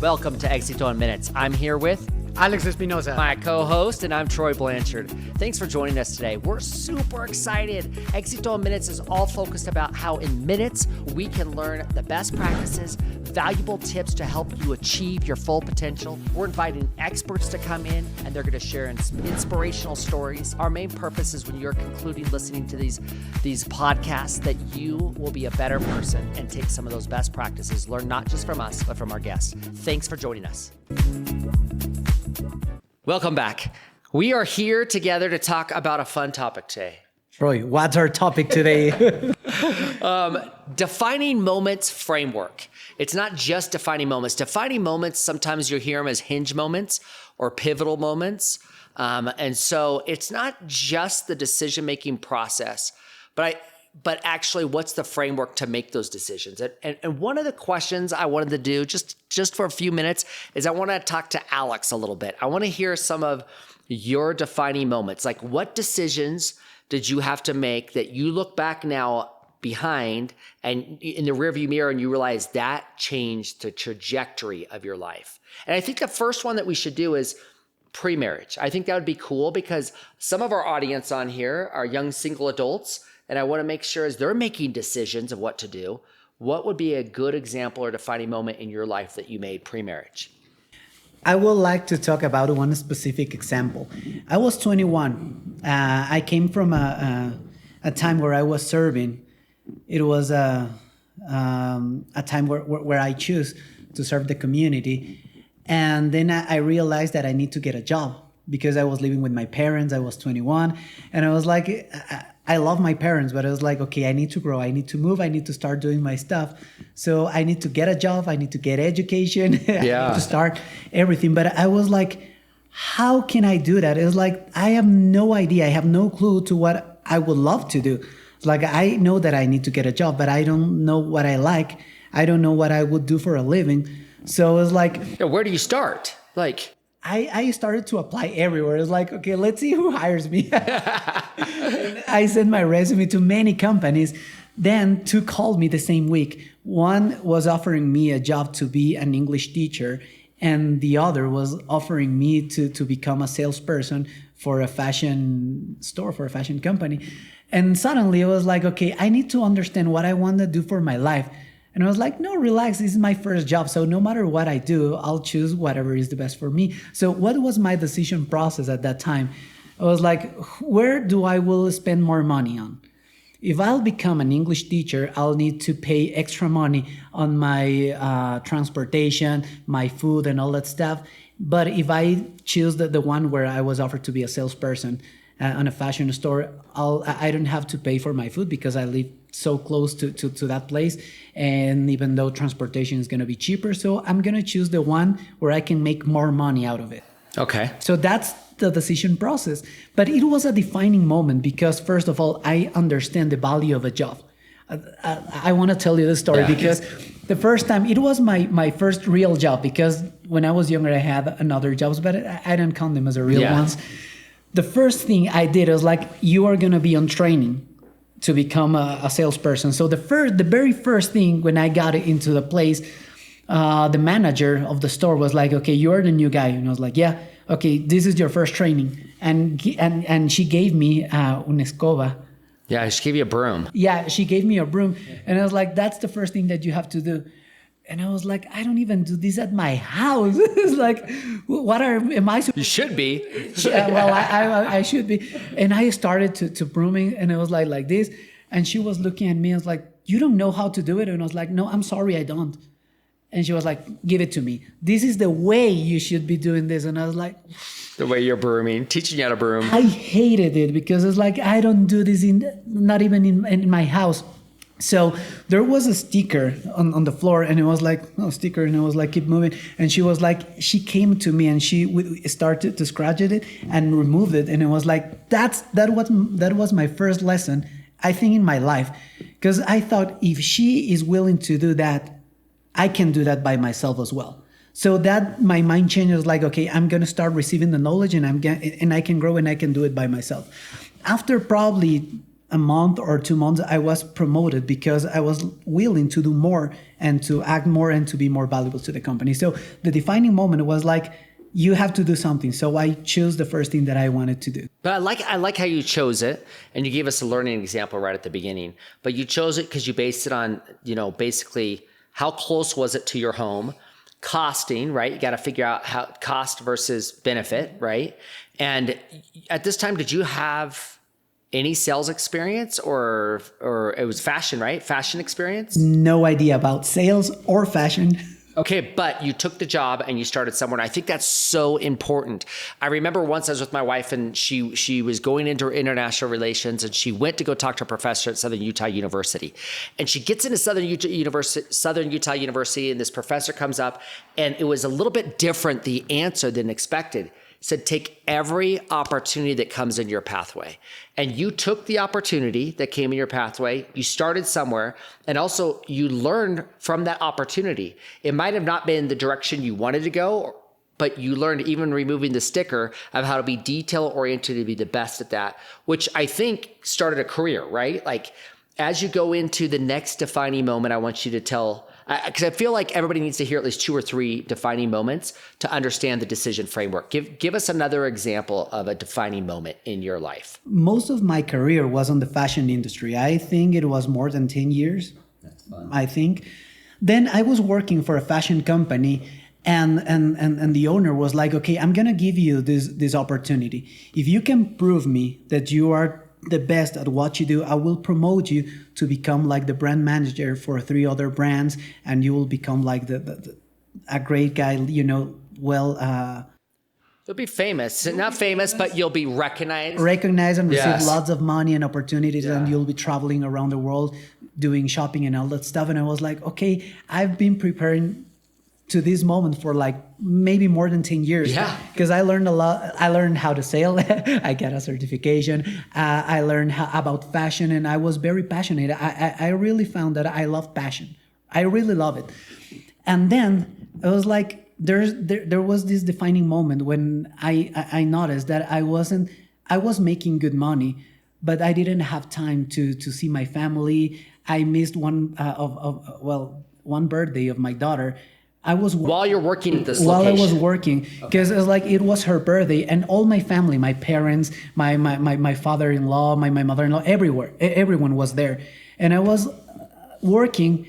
Welcome to Exíto in Minutes. I'm here with Alex Espinosa, my co-host, and I'm Troy Blanchard. Thanks for joining us today. We're super excited. Exíto in Minutes is all focused about how in minutes we can learn the best practices, valuable tips to help you achieve your full potential. We're inviting experts to come in, and they're going to share inspirational stories. Our main purpose is when you're concluding listening to these podcasts that you will be a better person and take some of those best practices, learn not just from us, but from our guests. Thanks for joining us. Welcome back. We are here together to talk about a fun topic today. Troy, what's our topic today? Defining moments framework. It's not just defining moments. Defining moments, sometimes you hear them as hinge moments or pivotal moments. And so it's not just the decision-making process, but actually what's the framework to make those decisions? And one of the questions I wanted to do just for a few minutes is I want to talk to Alex a little bit. I want to hear some of your defining moments. Like, what decisions did you have to make that you look back now behind and in the rearview mirror and you realize that changed the trajectory of your life? And I think the first one that we should do is pre-marriage. I think that would be cool because some of our audience on here are young single adults. And I want to make sure as they're making decisions of what to do, what would be a good example or defining moment in your life that you made pre-marriage? I would like to talk about one specific example. I was 21. I came from a time where I was serving. It was a time where I chose to serve the community. And then I realized that I need to get a job because I was living with my parents. I was 21. And I was like, I love my parents, but I was like, okay, I need to grow. I need to move. I need to start doing my stuff. So I need to get a job. I need to get education. I need to start everything. But I was like, how can I do that? It was like, I have no idea. I have no clue to what I would love to do. It's like, I know that I need to get a job, but I don't know what I like. I don't know what I would do for a living. So it was like, where do you start? Like, I started to apply everywhere. It's like, okay, let's see who hires me. I sent my resume to many companies. Then two called me the same week. One was offering me a job to be an English teacher, and the other was offering me to become a salesperson for a fashion store, for a fashion company. And suddenly it was like, okay, I need to understand what I want to do for my life. And I was like, no, relax. This is my first job. So no matter what I do, I'll choose whatever is the best for me. So what was my decision process at that time? I was like, where do I will spend more money on? If I'll become an English teacher, I'll need to pay extra money on my transportation, my food, and all that stuff. But if I choose the one where I was offered to be a salesperson on a fashion store, I don't have to pay for my food because I live so close to that place. And even though transportation is going to be cheaper, so I'm going to choose the one where I can make more money out of it. Okay. So that's the decision process. But it was a defining moment because, first of all, I understand the value of a job. I want to tell you this story because the first time, it was my first real job, because when I was younger, I had another jobs, but I don't count them as a real ones. The first thing I did was like, you are going to be on training to become a salesperson. So the very first thing when I got into the place, the manager of the store was like, okay, you're the new guy. And I was like, yeah, okay, this is your first training. And she gave me una escoba. Yeah, she gave you a broom. Yeah, she gave me a broom. And I was like, that's the first thing that you have to do. And I was like, I don't even do this at my house. It's like, am I supposed? You should be. Well, I should be. And I started to brooming, and it was like this. And she was looking at me and was like, you don't know how to do it? And I was like, no, I'm sorry, I don't. And she was like, give it to me. This is the way you should be doing this. And I was like, the way you're brooming, teaching you how to broom. I hated it because it's like, I don't do this not even in my house. So there was a sticker on the floor, and it was like, oh, sticker. And I was like, keep moving. And she was like, she came to me and she started to scratch at it and removed it. And it was like, that was my first lesson, I think, in my life. Because I thought, if she is willing to do that, I can do that by myself as well. So that my mind changed. Was like, okay, I'm going to start receiving the knowledge, and I can grow, and I can do it by myself. After probably a month or 2 months, I was promoted because I was willing to do more and to act more and to be more valuable to the company. So the defining moment was like, you have to do something. So I chose the first thing that I wanted to do. But I like how you chose it, and you gave us a learning example right at the beginning. But you chose it because you based it on, basically how close was it to your home, costing, right? You got to figure out how cost versus benefit, right? And at this time, did you have any sales experience or it was fashion, right? Fashion experience? No idea about sales or fashion. Okay, but you took the job and you started somewhere. And I think that's so important. I remember once I was with my wife and she was going into her international relations and she went to go talk to a professor at Southern Utah University. And she gets into Southern Utah University and this professor comes up and it was a little bit different, the answer than expected. Said, take every opportunity that comes in your pathway. And you took the opportunity that came in your pathway, you started somewhere, and also you learned from that opportunity. It might have not been the direction you wanted to go, but you learned, even removing the sticker, of how to be detail-oriented to be the best at that, which I think started a career, right? Like, as you go into the next defining moment, I want you to tell, because I feel like everybody needs to hear at least 2 or 3 defining moments to understand the decision framework. Give us another example of a defining moment in your life. Most of my career was on the fashion industry. I think it was more than 10 years. That's fun. I think. Then I was working for a fashion company and the owner was like, okay, I'm going to give you this opportunity. If you can prove me that you are the best at what you do, I will promote you to become like the brand manager for 3 other brands, and you will become like a great guy, You'll be famous. Not famous, but you'll be recognized. Recognize and receive Yes. lots of money and opportunities, Yeah. and you'll be traveling around the world doing shopping and all that stuff. And I was like, okay, I've been preparing to this moment for like maybe more than 10 years. Yeah. Because I learned a lot. I learned how to sail. I got a certification. I learned about fashion, and I was very passionate. I really found that I love passion. I really love it. And then I was like, there was this defining moment when I noticed that I was making good money, but I didn't have time to see my family. I missed one birthday of my daughter. While you're working at this while location. I was working, because it was her birthday, and all my family, my parents, my father-in-law, my mother-in-law, everyone was there, and I was working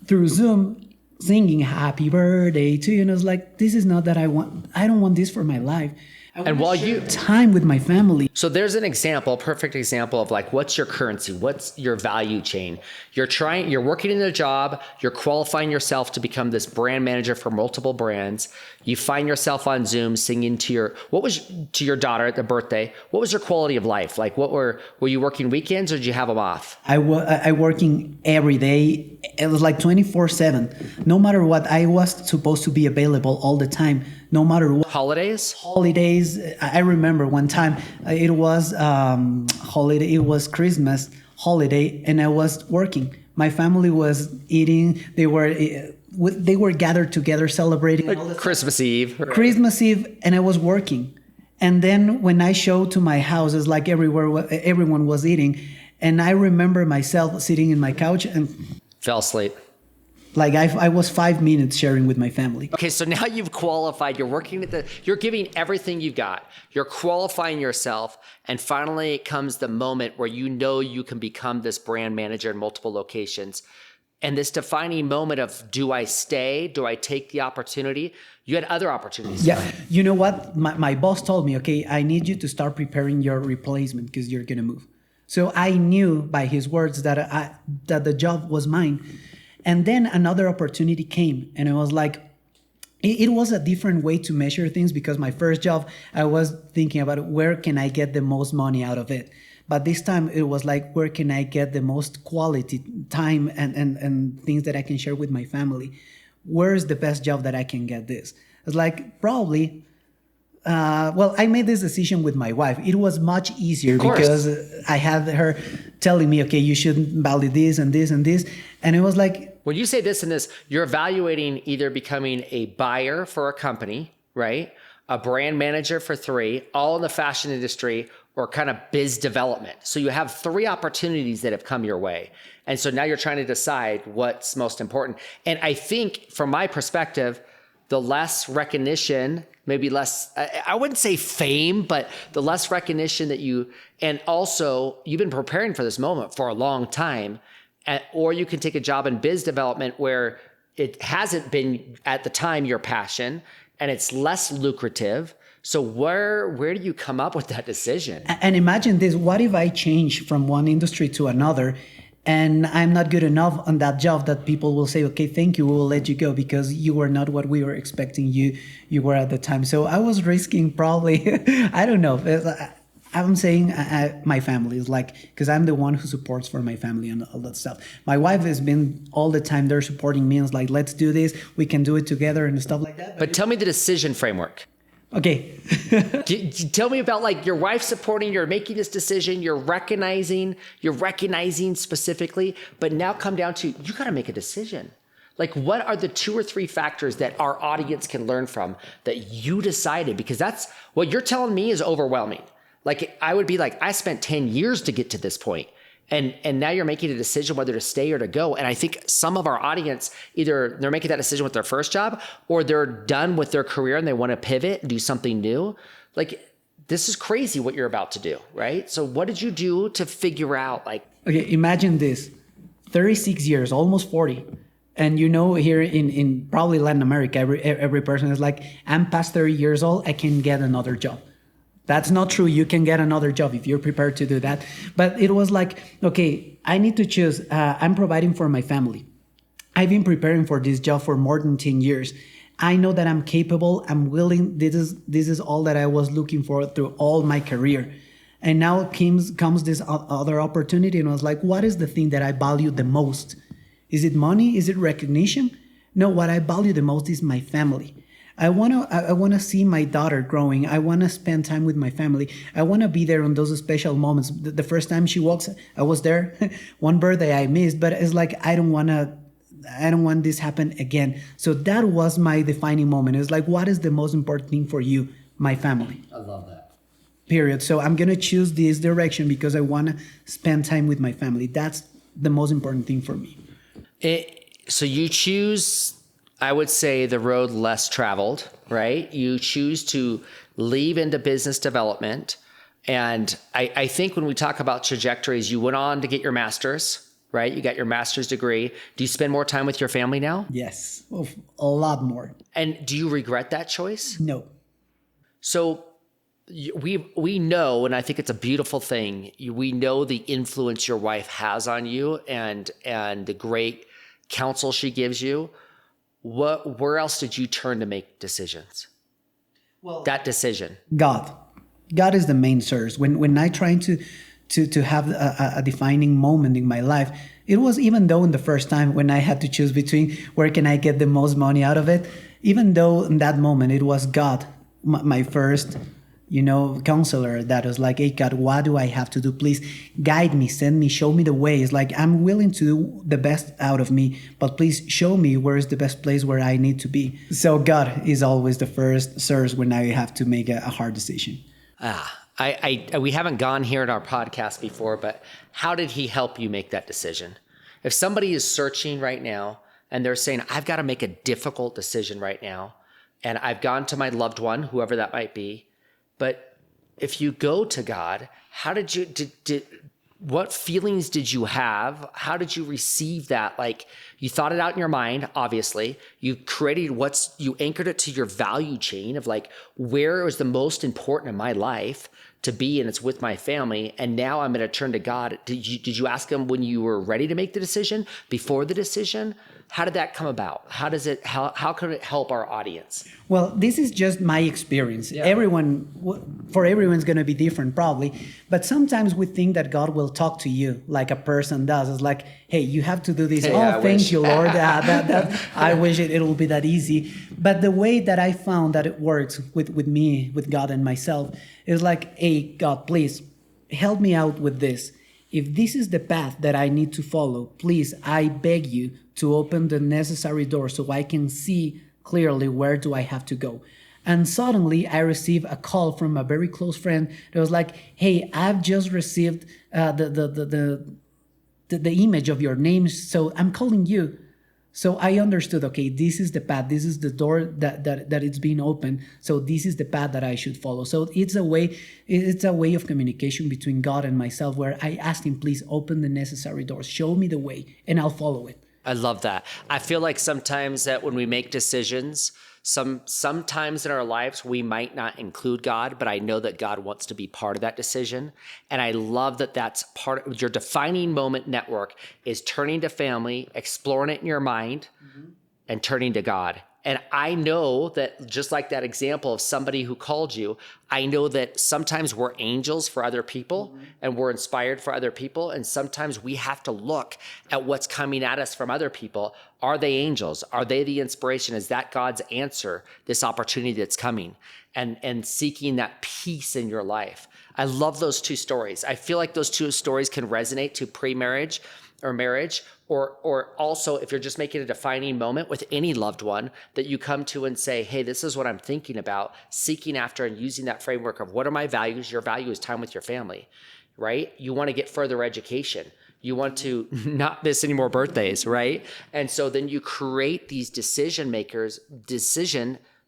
through Zoom, singing "Happy Birthday" to you, and I was like, this is not that I want. I don't want this for my life. And while you time with my family. So there's an example, perfect example of like, what's your currency? What's your value chain? You're working in a job, you're qualifying yourself to become this brand manager for multiple brands. You find yourself on Zoom singing to your daughter at the birthday. What was your quality of life? Like, were you working weekends or did you have them off? I working every day. It was like 24/7. No matter what, I was supposed to be available all the time. No matter what. Holidays? Holidays. I remember one time it was holiday. It was Christmas holiday, and I was working. My family was eating. They were gathered together celebrating all the Christmas Eve. Christmas Eve, and I was working. And then when I showed to my house, it's like everyone was eating, and I remember myself sitting in my couch and Fell asleep. like I was 5 minutes sharing with my family. Okay, so now you've qualified. You're working you're giving everything you've got. You're qualifying yourself, and finally comes the moment where you know you can become this brand manager in multiple locations. And this defining moment of, do I stay? Do I take the opportunity? You had other opportunities. Yeah, you know what? My boss told me, okay, I need you to start preparing your replacement because you're gonna move. So I knew by his words that that the job was mine. And then another opportunity came, and I was like, it was a different way to measure things, because my first job, I was thinking about where can I get the most money out of it. But this time it was like, where can I get the most quality time and things that I can share with my family? Where's the best job that I can get this? It's like, probably, I made this decision with my wife. It was much easier because I had her telling me, okay, you should value this and this and this. And it was like, when you say this and this, you're evaluating either becoming a buyer for a company, right? A brand manager for 3, all in the fashion industry, or kind of biz development. So you have 3 opportunities that have come your way. And so now you're trying to decide what's most important. And I think from my perspective, the less recognition, maybe less, I wouldn't say fame, but the less recognition that and also you've been preparing for this moment for a long time, or you can take a job in biz development where it hasn't been at the time your passion and it's less lucrative. So where do you come up with that decision? And imagine this, what if I change from one industry to another and I'm not good enough on that job that people will say, okay, thank you, we will let you go because you were not what we were expecting you were at the time. So I was risking probably, I don't know, I'm saying my family is like, because I'm the one who supports for my family and all that stuff. My wife has been all the time there supporting me and it's like, let's do this, we can do it together and stuff like that. But tell me the decision framework. Okay. Tell me about like your wife supporting, you're making this decision, you're recognizing specifically, but now come down to, you got to make a decision. Like what are the 2 or 3 factors that our audience can learn from that you decided? Because that's what you're telling me is overwhelming. Like I would be like, I spent 10 years to get to this point. And now you're making a decision whether to stay or to go. And I think some of our audience, either they're making that decision with their first job or they're done with their career and they want to pivot and do something new. Like, this is crazy what you're about to do, right? So what did you do to figure out like... Okay, imagine this, 36 years, almost 40. And here in probably Latin America, every person is like, I'm past 30 years old, I can get another job. That's not true. You can get another job if you're prepared to do that. But it was like, okay, I need to choose. I'm providing for my family. I've been preparing for this job for more than 10 years. I know that I'm capable. I'm willing. This is all that I was looking for through all my career. And now comes this other opportunity. And I was like, what is the thing that I value the most? Is it money? Is it recognition? No, what I value the most is my family. I wanna see my daughter growing. I wanna spend time with my family. I wanna be there on those special moments. The first time she walks, I was there. One birthday I missed, but it's like I don't want this happen again. So that was my defining moment. It's like, what is the most important thing for you? My family. I love that. Period. So I'm gonna choose this direction because I wanna spend time with my family. That's the most important thing for me. So you choose, I would say, the road less traveled, right? You choose to leave into business development. And I think when we talk about trajectories, you went on to get your master's, right? You got your master's degree. Do you spend more time with your family now? Yes, a lot more. And do you regret that choice? No. So we know, and I think it's a beautiful thing, we know the influence your wife has on you and the great counsel she gives you. Where else did you turn to make decisions? Well, that decision. God is the main source. When I tried to have a defining moment in my life, it was, even though in the first time when I had to choose between where can I get the most money out of it, even though in that moment it was God, my first counselor that was like, hey, God, what do I have to do? Please guide me, send me, show me the way. It's like, I'm willing to do the best out of me, but please show me where is the best place where I need to be. So God is always the first source when I have to make a hard decision. We haven't gone here in our podcast before, but how did he help you make that decision? If somebody is searching right now and they're saying, I've got to make a difficult decision right now, and I've gone to my loved one, whoever that might be, but if you go to God, how did you, what feelings did you have? How did you receive that? Like, you thought it out in your mind, obviously. You created you anchored it to your value chain of like, where was the most important in my life to be, and it's with my family. And now I'm going to turn to God. Did you ask him when you were ready to make the decision, before the decision? How did that come about? How can it help our audience? Well, this is just my experience. Yeah. For everyone's going to be different probably, but sometimes we think that God will talk to you like a person does. It's like, hey, you have to do this. Hey, thank you, Lord. I wish it will be that easy. But the way that I found that it works with me, with God and myself, is like, hey, God, please help me out with this. If this is the path that I need to follow, please, I beg you to open the necessary door so I can see clearly where do I have to go. And suddenly I received a call from a very close friend that was like, hey, I've just received the image of your name, so I'm calling you. So I understood, okay, this is the path, this is the door that it's being opened. So this is the path that I should follow. So it's a way of communication between God and myself, where I asked him, please open the necessary doors, show me the way, and I'll follow it. I love that. I feel like sometimes that when we make decisions, sometimes in our lives we might not include God, but I know that God wants to be part of that decision. And I love that that's part of your defining moment network is turning to family, exploring it in your mind, and turning to God. And I know that just like that example of somebody who called you, I know that sometimes we're angels for other people and we're inspired for other people. And sometimes we have to look at what's coming at us from other people. Are they angels? Are they the inspiration? Is that God's answer, this opportunity that's coming? And seeking that peace in your life. I love those two stories. I feel like those two stories can resonate to pre-marriage or marriage, or also if you're just making a defining moment with any loved one that you come to and say, hey, this is what I'm thinking about, seeking after and using that framework of what are my values? Your value is time with your family, right? You want to get further education. You want to not miss any more birthdays, right? And so then you create these decision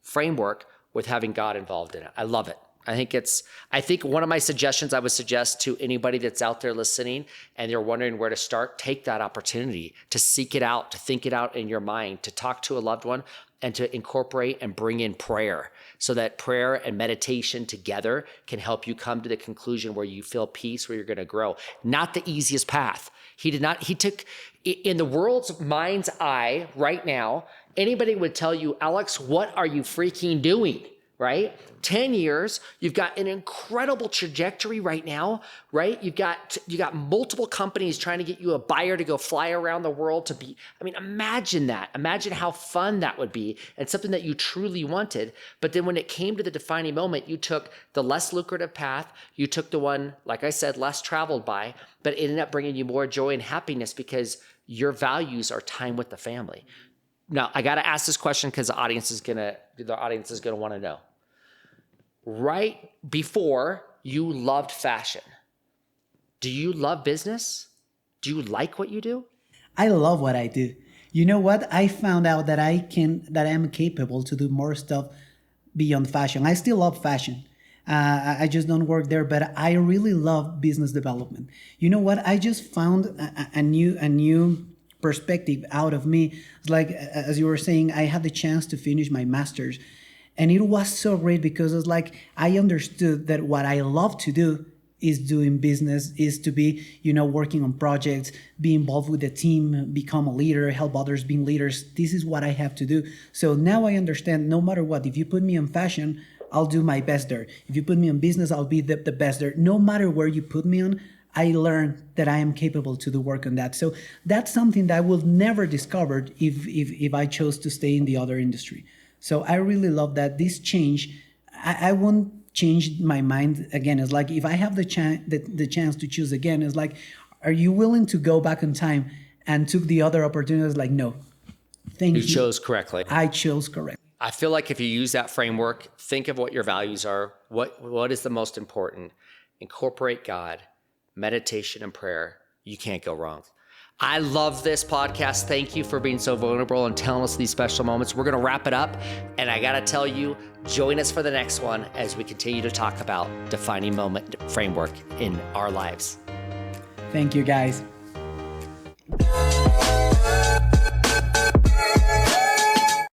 framework with having God involved in it. I love it. I think one of my suggestions I would suggest to anybody that's out there listening and they're wondering where to start, take that opportunity to seek it out, to think it out in your mind, to talk to a loved one, and to incorporate and bring in prayer so that prayer and meditation together can help you come to the conclusion where you feel peace, where you're going to grow. Not the easiest path. He took, in the world's mind's eye right now, anybody would tell you, Alex, what are you freaking doing? Right? 10 years, you've got an incredible trajectory right now, right? You got multiple companies trying to get you a buyer to go fly around the world imagine that. Imagine how fun that would be and something that you truly wanted. But then when it came to the defining moment, you took the less lucrative path. You took the one, like I said, less traveled by, but it ended up bringing you more joy and happiness because your values are time with the family. Now, I got to ask this question because the audience is going to want to know. Right before you loved fashion, do you love business? Do you like what you do? I love what I do. You know what? I found out that I am capable to do more stuff beyond fashion. I still love fashion. I just don't work there, but I really love business development. You know what? I just found a new perspective out of me. It's like, as you were saying, I had the chance to finish my master's. And it was so great because it's like I understood that what I love to do is doing business, is to be, working on projects, be involved with the team, become a leader, help others being leaders. This is what I have to do. So now I understand no matter what, if you put me on fashion, I'll do my best there. If you put me on business, I'll be the best there. No matter where you put me on, I learned that I am capable to do work on that. So that's something that I would never discover if I chose to stay in the other industry. So I really love that. This change, I won't change my mind again. It's like if I have the chance to choose again, it's like, are you willing to go back in time and took the other opportunities? Like, no, thank you. You chose correctly. I chose correctly. I feel like if you use that framework, think of what your values are, what is the most important, incorporate God, meditation and prayer, you can't go wrong. I love this podcast. Thank you for being so vulnerable and telling us these special moments. We're going to wrap it up. And I got to tell you, join us for the next one as we continue to talk about defining moment framework in our lives. Thank you, guys.